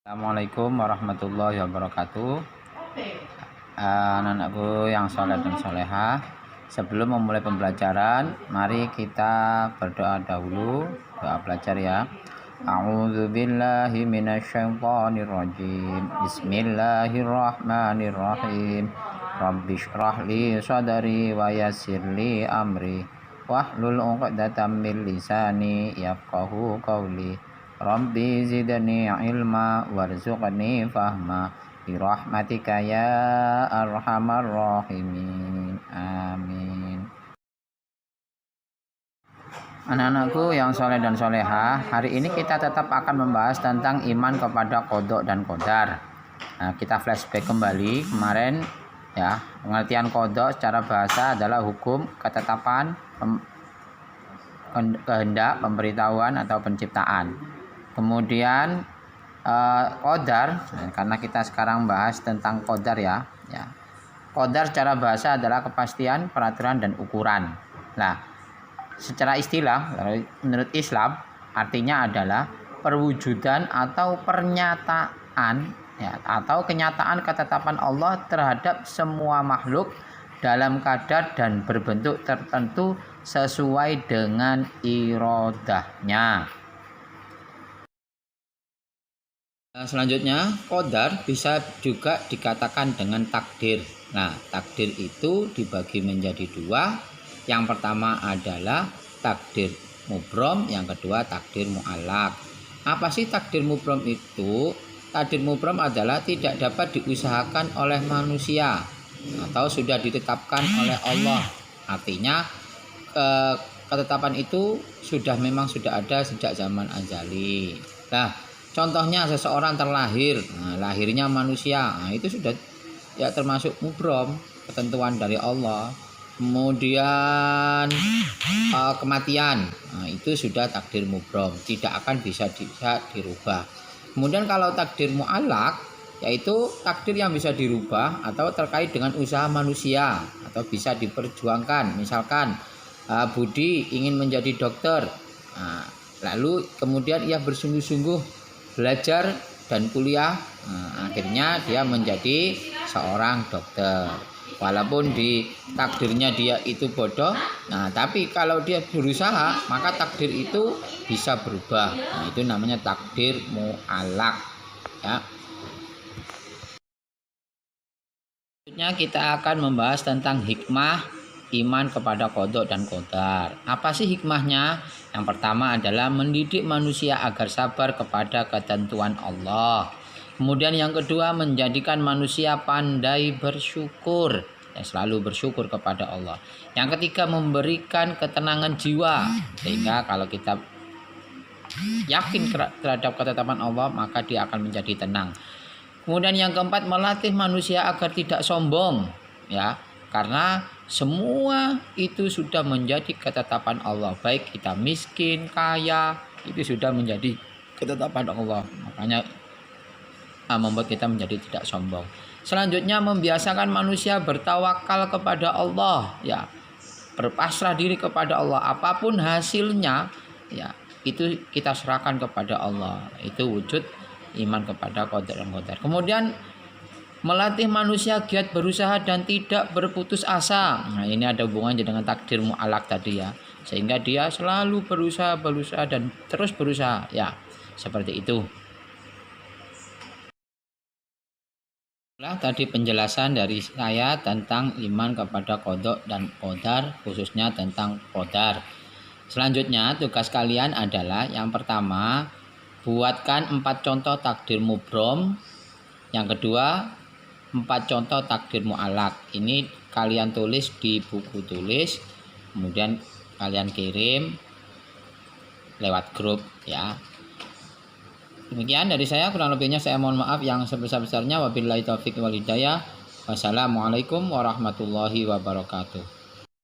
Assalamualaikum warahmatullahi wabarakatuh. Anak-anakku yang soleh dan soleha, sebelum memulai pembelajaran, mari kita berdoa dahulu. Doa belajar ya. A'udzubillahi minasyaitonirrajim. Bismillahirrahmanirrahim. Rabbi shrah li sadri wa yassir li amri wahlul 'uqdatam min lisani yafqahu qawli. Rabbi zidni ilma warzuqni fahma birahmatika ya arhamar rahimin. Amin. Anak-anakku yang soleh dan soleha, hari ini kita tetap akan membahas tentang iman kepada qada dan qadar. Nah, kita flashback kembali kemarin ya. Pengertian qada secara bahasa adalah hukum, ketetapan, kehendak, pemberitahuan atau penciptaan. Kemudian qadar, karena kita sekarang bahas tentang qadar ya. Qadar secara bahasa adalah kepastian, peraturan dan ukuran. Nah, secara istilah menurut Islam artinya adalah perwujudan atau pernyataan ya, atau kenyataan ketetapan Allah terhadap semua makhluk dalam kadar dan berbentuk tertentu sesuai dengan irodahnya. Selanjutnya, qadar bisa juga dikatakan dengan takdir. Nah, takdir itu dibagi menjadi dua. Yang pertama adalah takdir mubrom, yang kedua takdir mu'allaq. Apa sih takdir mubrom itu? Takdir mubrom adalah tidak dapat diusahakan oleh manusia atau sudah ditetapkan oleh Allah. Artinya ketetapan itu sudah ada sejak zaman azali. Nah, contohnya seseorang terlahir, lahirnya manusia, itu sudah ya termasuk mubrom, ketentuan dari Allah. Kemudian kematian, itu sudah takdir mubrom, tidak akan bisa dirubah. Kemudian kalau takdir mu'allaq, yaitu takdir yang bisa dirubah atau terkait dengan usaha manusia atau bisa diperjuangkan. Misalkan Budi ingin menjadi dokter, lalu kemudian ia bersungguh-sungguh belajar dan kuliah, akhirnya dia menjadi seorang dokter. Walaupun di takdirnya dia itu bodoh, tapi kalau dia berusaha maka takdir itu bisa berubah. Itu namanya takdir mu'allaq ya. Selanjutnya kita akan membahas tentang hikmah iman kepada qada dan qadar. Apa sih hikmahnya? Yang pertama adalah mendidik manusia agar sabar kepada ketentuan Allah. Kemudian yang kedua, menjadikan manusia pandai bersyukur, selalu bersyukur kepada Allah. Yang ketiga, memberikan ketenangan jiwa, sehingga kalau kita yakin terhadap ketetapan Allah, maka dia akan menjadi tenang. Kemudian yang keempat, melatih manusia agar tidak sombong ya, karena semua itu sudah menjadi ketetapan Allah. Baik kita miskin, kaya, itu sudah menjadi ketetapan Allah. Makanya membuat kita menjadi tidak sombong. Selanjutnya, membiasakan manusia bertawakal kepada Allah ya, berpasrah diri kepada Allah. Apapun hasilnya ya, itu kita serahkan kepada Allah. Itu wujud iman kepada qadar dan qadar. Kemudian melatih manusia giat berusaha dan tidak berputus asa. Nah, ini ada hubungannya dengan takdir mu'allaq tadi ya. Sehingga dia selalu berusaha dan terus berusaha ya. Seperti itu. Tadi penjelasan dari saya tentang iman kepada qada dan qadar, khususnya tentang qadar. Selanjutnya tugas kalian adalah yang pertama, buatkan 4 contoh takdir mubrom. Yang kedua, 4 contoh takdir mu'allaq. Ini kalian tulis di buku tulis, kemudian kalian kirim lewat grup ya. Demikian dari saya, kurang lebihnya saya mohon maaf yang sebesar-besarnya. Wabillahi taufiq wal hidayah. Wassalamualaikum warahmatullahi wabarakatuh.